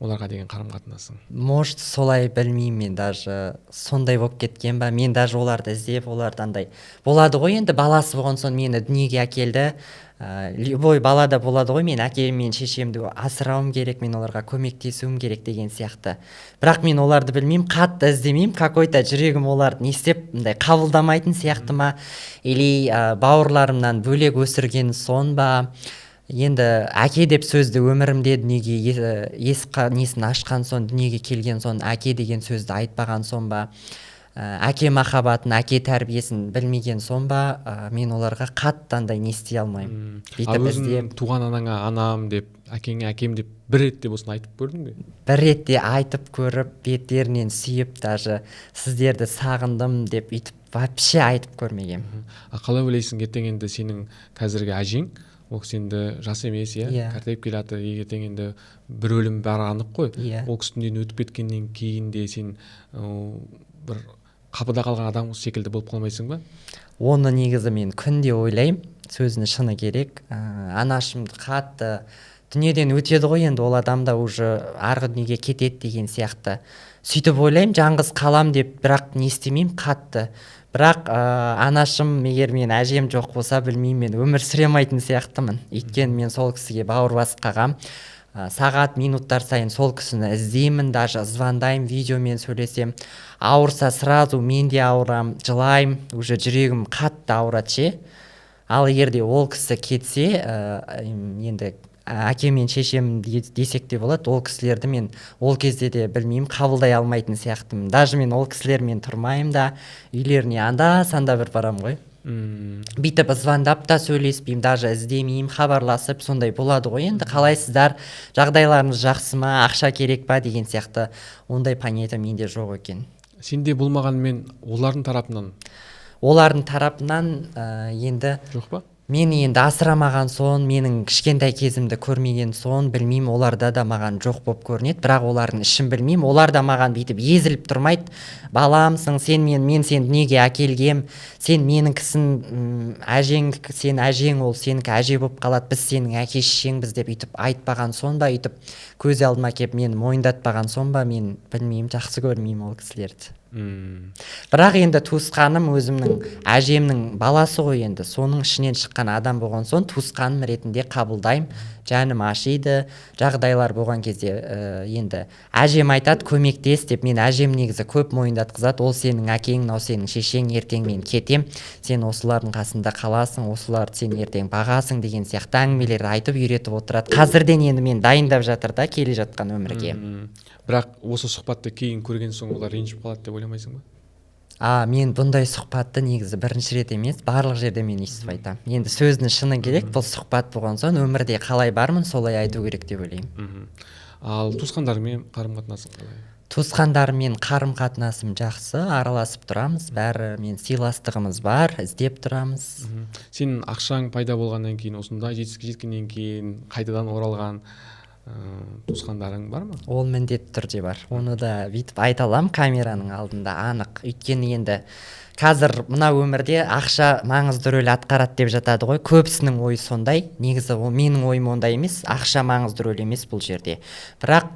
оларға деген қарым-қатынасың? Может, солай, білмеймін, мен даже сондай болып кеткен ба. Мен даже оларды іздеп, оларды андай болады ғой, енді баласы болған соң мені дүниеге әкелді. Любой балада болады ғой, мен әкем мен шешемді асырауым керек, мен оларға көмектесуім керек деген сияқты. Бірақ мен оларды білмеймін, қатты іздемеймін, какой-то жүрегім оларды не істеп мындай қабылдамайтын сияқты ма, или бауырларымнан бөлек өсірген соң ба. Енді әке деп сөзді өмірімде дүниеге несін ашқан соң, дүниеге келген соң әке деген сөзді айтпаған соң ба, әке махаббатын, әке тәрбиесін білмеген соң ба, мен оларға қатты андай не істей алмаймын. Ал өзің туған анаңа анам деп, әкеңе әкем деп бір рет те болсын айтып көрдің бе? Бір рет те айтып көріп, беттерінен сүйіп, даже сіздерді сағындым деп үйтіп вообще айтып көрмегенмін. Қалай ойлайсың, ертең енді сенің қазіргі әжең, ол кісі енді жас емес, иә, кәртайып келе жатыр, ертең енді бір өлім бәрі анық қой. Ол кісіден өтіп кеткеннен кейін де сен бір қапыда қалған адам секілді болып қалмайсың ба? Оны негізі мен күнде ойлаймын, сөзінің шыны керек. Анашымды қатты дүниеден өтеді ғой, енді ол адам да уже арғы дүниеге кетеді деген сияқты. Сөйтіп ойлаймын, жаңғыз қалам деп, бірақ не істемеймін қатты. Бірақ анашым, егер мен әжем жоқ болса, білмеймін, мен өмір сүре алмайтын сияқтымын. Өйткені мен сол кісіге бауыр басып қалғам. Сағат, минуттар сайын сол кісіні іздеймін, даже звондаймын, видеомен сөйлесем. Ауырса сразу мен де ауырам, жылаймын, уже жүрегім қатты ауырады ше. Ал егерде ол кісі кетсе, енді әке мен шешем десек те болады, ол кісілерді мен ол кезде де білмеймін, қабылдай алмайтын сияқтымын. Даже мен ол кісілермен тұрмаймын да, үйлеріне анда-санда бір барам ғой. Бүйтіп звондап та сөйлеспеймін, даже іздемеймін, хабарласып, сондай болады ғой. Енді қалайсыздар, жағдайларыңыз жақсы ма, ақша керек па деген сияқты ондай понятие менде жоқ екен. Сенде болмағанмен олардың тарапынан енді жоқ па? Мен енді асырамаған соң, менің кішкентай кезімді көрмеген соң, білмеймін, оларда да маған жоқ болып көрінеді, бірақ олардың ішін білмеймін. Олар да маған бүйтіп езіліп тұрмайды. Баламсың, мен сен дүниеге әкелгем, сен меніңкісің, әжең, сен әжең, ол сенікі әже болып қалады, біз сенің әке шешеңбіз деп үйтіп айтпаған соң ба, үйтіп көз алдыма келіп мені мойындатпаған соң ба, мен білмеймін, жақсы көрмеймін ол кісілерді. Бірақ енді туысқаным өзімнің әжемнің баласы ғой, енді соның ішінен шыққан адам болған соң туысқаным ретінде қабылдаймын, жаным ашиды. Жағдайлар болған кезде енді әжем айтады көмектес деп, мен әжем негізі көп мойындатқызады, ол сенің әкең, мынау сенің шешең, ертең мен кетем, сен осылардың қасында қаласың, осыларды сен ертең бағасың деген сияқты әңгімелерді айтып үйретіп отырады. Қазірден енді мен дайындап жатыр да келе жатқан өмірге. Бірақ осы сұхбатты кейін көрген соң олар ренжіп қалады деп ойламайсың ба? Мен бұндай сұхбатты негізі бірінші рет емес, барлық жерде мен естіп айтамын. Енді сөздің шыны керек, бұл сұхбат болған соң өмірде қалай бармын, солай айту керек деп ойлаймын. Ал туысқандармен қарым-қатынасың қалай? туысқандарыммен қарым қатынасым жақсы, араласып тұрамыз, бәрі мен сыйластығымыз бар, іздеп тұрамыз. Сенің ақшаң пайда болғаннан кейін, осындай жетістікке жеткеннен кейін қайтадан оралған туысқандарың бар ма? Ол міндетті түрде бар. Оны да бүйтіп айта аламын камераның алдында анық. Өйткені енді қазір мына өмірде ақша маңызды рөл атқарады деп жатады ғой. Көбісінің ойы сондай. Негізі ол менің ойым ондай емес. Ақша маңызды рөл емес бұл жерде. Бірақ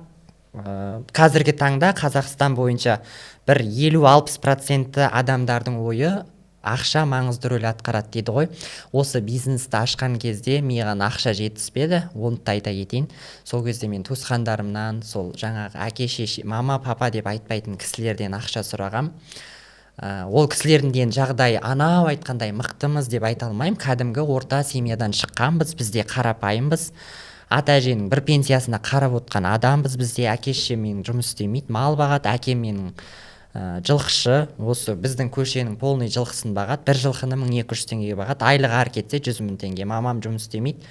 қазіргі таңда Қазақстан бойынша бір 50-60% адамдардың ойы ақша маңызды рөл атқарады дейді ғой. Осы бизнесті ашқан кезде маған ақша жетіспеді, оны да айта кетейін. Сол кезде мен туысқандарымнан, сол жаңағы әке шеше, мама папа деп айтпайтын кісілерден ақша сұрағам. Ол кісілердің жағдайы анау айтқандай мықтымыз деп айта алмаймын. Кәдімгі орта семьядан шыққанбыз, бізде қарапайымбыз. Ата әженің бір пенсиясына қарап отқан адамбыз бізде. Әке шешем менің жұмыс істемейді, мал бағады, әкем менің жылқышы, осы біздің көшенің полный жылқысын бағады, бір жылқыны 1200 теңгеге бағады, айлығы ары кетсе 100 000 теңге. Мамам жұмыс істемейді,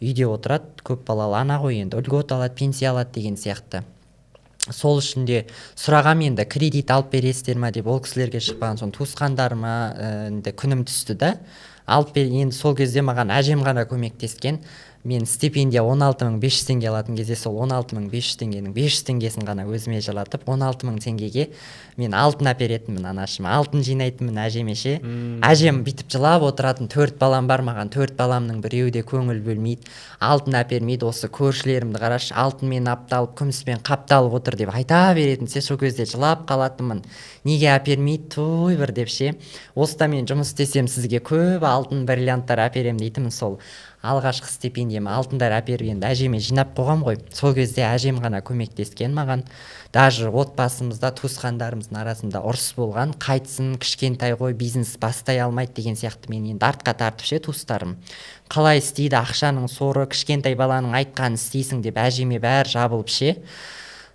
үйде отырады, көп балалы ана ғой, енді үлгот алады, пенсия алады деген сияқты. Сол үшін де сұрағам, енді кредит алып бересіздер ма деп. Ол кісілерге шықпаған соң туысқандарыма енді күнім түсті да, алып бер. Енді сол кезде маған әжем ғана көмектескен. Мен стипендия 16.500 теңге алатын кезде сол 16.500 теңгенің 500 теңгесін ғана өзіме жылатып, 16.000 теңгеге мен алтын әперетінмін анашыма, алтын жинайтынмын әжеме ше. Әжем бүйтіп жылап отыратын, 4 балам бар маған, 4 баламның біреуі де көңіл бөлмейді, алтын әпермейді, осы көршілерімді қарашы, алтынмен апталып, күміспен қапталып отыр деп айта беретін ше. Сол кезде жылап қалатынмын, неге әпермейді, той бір деп ше. Осыда мен жұмыс істесем сізге көп алтын бриллианттар әперем дейтінмін. Сол алғашқы стипендияма алтындар әперіп енді әжеме жинап қойғам ғой. Сол кезде әжем ғана көмектескен маған. Даже отбасымызда, туысқандарымыздың арасында ұрыс болған, қайтсын, кішкентай ғой, бизнес бастай алмайды деген сияқты мен енді артқа тартып ше туыстарым. Қалай істейді, ақшаның соры, кішкентай баланың айтқанын істейсің деп әжеме бәрі жабылып ше.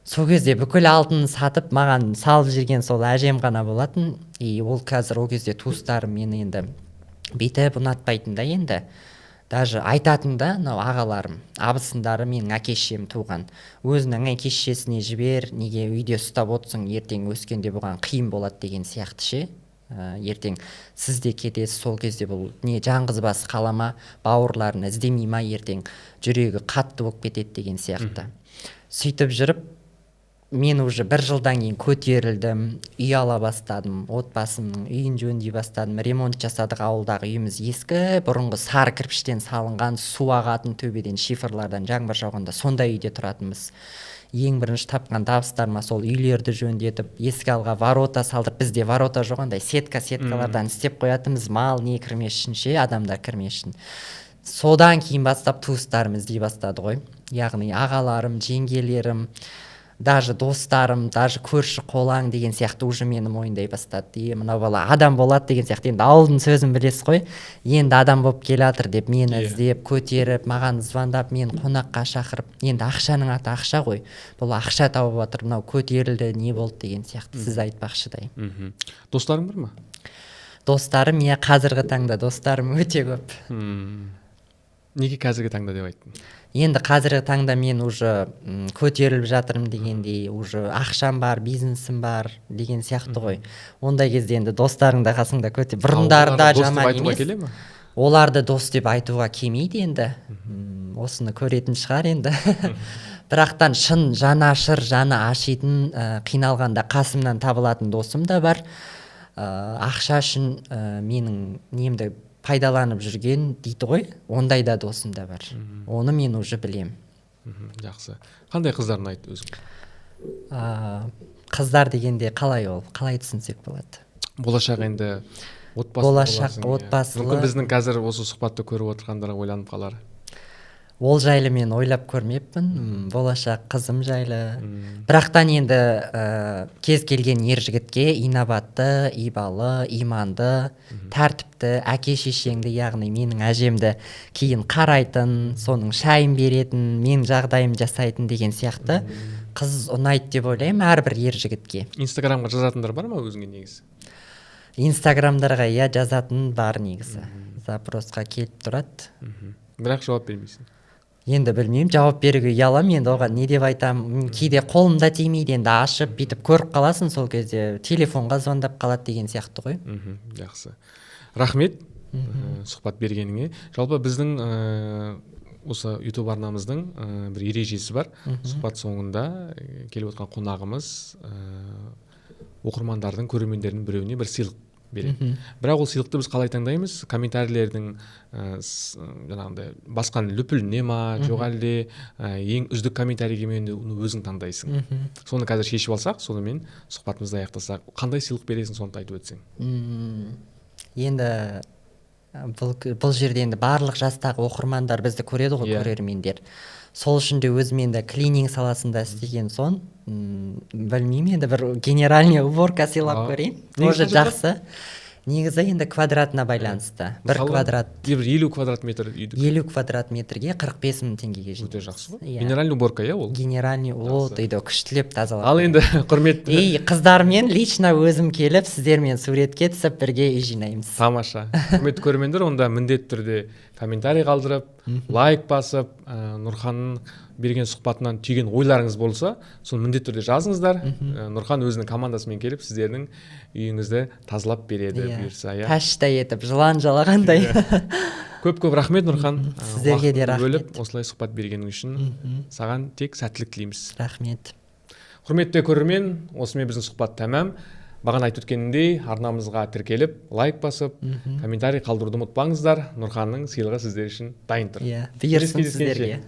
Сол кезде бүкіл алтынын сатып маған салып жүрген сол әжем ғана болатын. Ол қазір ол кезде туыстарым мені енді бүйтіп ұнатпайтын да енді. Даже айтатын да, мынау ағаларым, абысындары менің әке шешем туған. Өзінің әке шешесіне жібер, неге үйде ұстап отырсың, ертең өскенде бұған қиын болады деген сияқты ше. Ертең сіз де кетесіз, сол кезде бұл не жаңғыз басы қалама, бауырларын іздемей ма, ертең жүрегі қатты болып кетеді деген сияқты. Сөйтіп жүріп, мен уже 1 жылдан кейін көтерілдім, үй ала бастадым, отбасымның үйін жөндей бастадым, ремонт жасадық. Ауылдағы үйіміз ескі, бұрынғы сары кірпіштен салынған, су ағатын төбеден, шифрлардан жаңбыр жауғанда сондай үйде тұратынбыз. Ең бірінші тапқан табыстарыма сол үйлерді жөндетіп, ескі алға ворота салдырып, бізде ворота жоқ, андай сеткалардан істеп қоятынбыз, мал не кірмес үшін ше, адамдар кірмес үшін. Содан кейін бастап туыстарым іздей бастады ғой. Яғни ағаларым, жеңгелерім, даже достарым, даже көрші қолаң деген сияқты уже мені мойындай бастады. Мына бала адам болады деген сияқты. Енді ауылдың сөзін білесіз ғой. Енді адам болып келатыр деп мені іздеп, көтеріп, маған звондап, мені қонаққа шақырып. Енді ақшаның аты ақша ғой. Бұл ақша тауып жатыр, мынау көтерілді, не болды деген сияқты. Сіз айтпақшыдай. Достарың бар ма? Достарым, қазіргі таңда достарым өте көп. Неге қазіргі таңда деп айттың? Енді қазіргі таңда мен уже көтеріліп жатырмын дегендей, уже ақшам бар, бизнесім бар деген сияқты ғой. Ондай кезде енді достарың да қасыңда көте. Бұрындарда жаман емес. Оларды дос деп айтуға келмейді енді. Осыны көретін шығар енді. Бірақтан шын жаны ашыр, жаны ашитын, қиналғанда қасымнан табылатын досым да бар. Ақша үшін менің немді пайдаланып жүрген дейді ғой, ондай да досым да бар. Оны мен уже білем. Жақсы. Қандай қыздар ұнайды өзің? Қыздар дегенде қалай ол? Қалай түсінсек болады? Болашақ енді отбасылы. Мүмкін біздің қазір осы сұхбатты көріп отырғандарға ойланып қалар. Ол жайлы мен ойлап көрмеппін, болашақ қызым жайлы. Бірақтан енді кез келген ер жігітке инабатты, ибалы, иманды, тәртіпті, әке шешеңді, яғни менің әжемді кейін қарайтын, соның шайын беретін, мен жағдайым жасайтын деген сияқты қыз ұнайды деп ойлаймын әрбір ер жігітке. Инстаграмға жазатындар бар ма өзіңе негізі? Инстаграмдарға жазатын бар негізі. Запросқа келіп тұрады. Бірақ жауап бермейсің. Енді білмеймін, жауап беруге ұяламын, енді оған не деп айтамын. Кейде қолымда тимейді, енді ашып бүйтіп көріп қаласың, сол кезде телефонға звондап қалады деген сияқты ғой. Жақсы, рахмет сұхбат бергеніңе. Жалпы біздің осы YouTube арнамыздың бір ережесі бар. Сұхбат соңында келіп отқан қонағымыз оқырмандардың, көрермендердің біреуіне бір сыйлық береді. Бірақ ол сыйлықты біз қалай таңдаймыз? Комментарийлердің жаңағындай басқан лүпіліне ма, жоқ әлде ең үздік комментарийге ме, өзің таңдайсың. Соны қазір шешіп алсақ, сонымен сұхбатымызды аяқтасақ, қандай сыйлық бересің, соны айтып өтсең. Енді бұл жерде енді барлық жастағы оқырмандар бізді көреді ғой, көрермендер. Сол үшін де өзім енді клининг саласында істеген соң, білмеймін, енді бір генеральный уборка сыйлап көрейін. Тоже жақсы. Негізі енді квадратына байланысты. Бір квадрат. 50 квадрат метр үйді. 50 квадрат метрге 45 мың теңгеге жинайды. Өте жақсы ғой. Генеральный уборка, ол? Генеральный, ол үйді күштілеп тазалап. Ал енді құрметті. Қыздармен лично өзім келіп, сіздермен суретке түсіп бірге үй жинаймыз. Тамаша. Құрметті көрермендер, онда міндетті түрде комментарий қалдырып, лайк басып, Нұрханның берген сұхбатынан түйген ойларыңыз болса, соны міндетті түрде жазыңыздар. Нұрхан өзінің командасымен келіп, сіздердің үйіңізді тазалап береді бұйырса. Тәштай етіп, жылан жалағандай. Көп рахмет, Нұрхан. Сіздерге де рахмет. Осылай сұхбат бергенің үшін саған тек сәттілік тілейміз. Рахмет. Құрметті көрермен, осымен біздің сұхбат тәмам. Бағана айтып өткенімдей, арнамызға тіркеліп, лайк басып, комментарий қалдыруды ұмытпаңыздар. Нұрханның сыйлығы сіздер үшін дайын тұр. Бұйырсын сіздерге.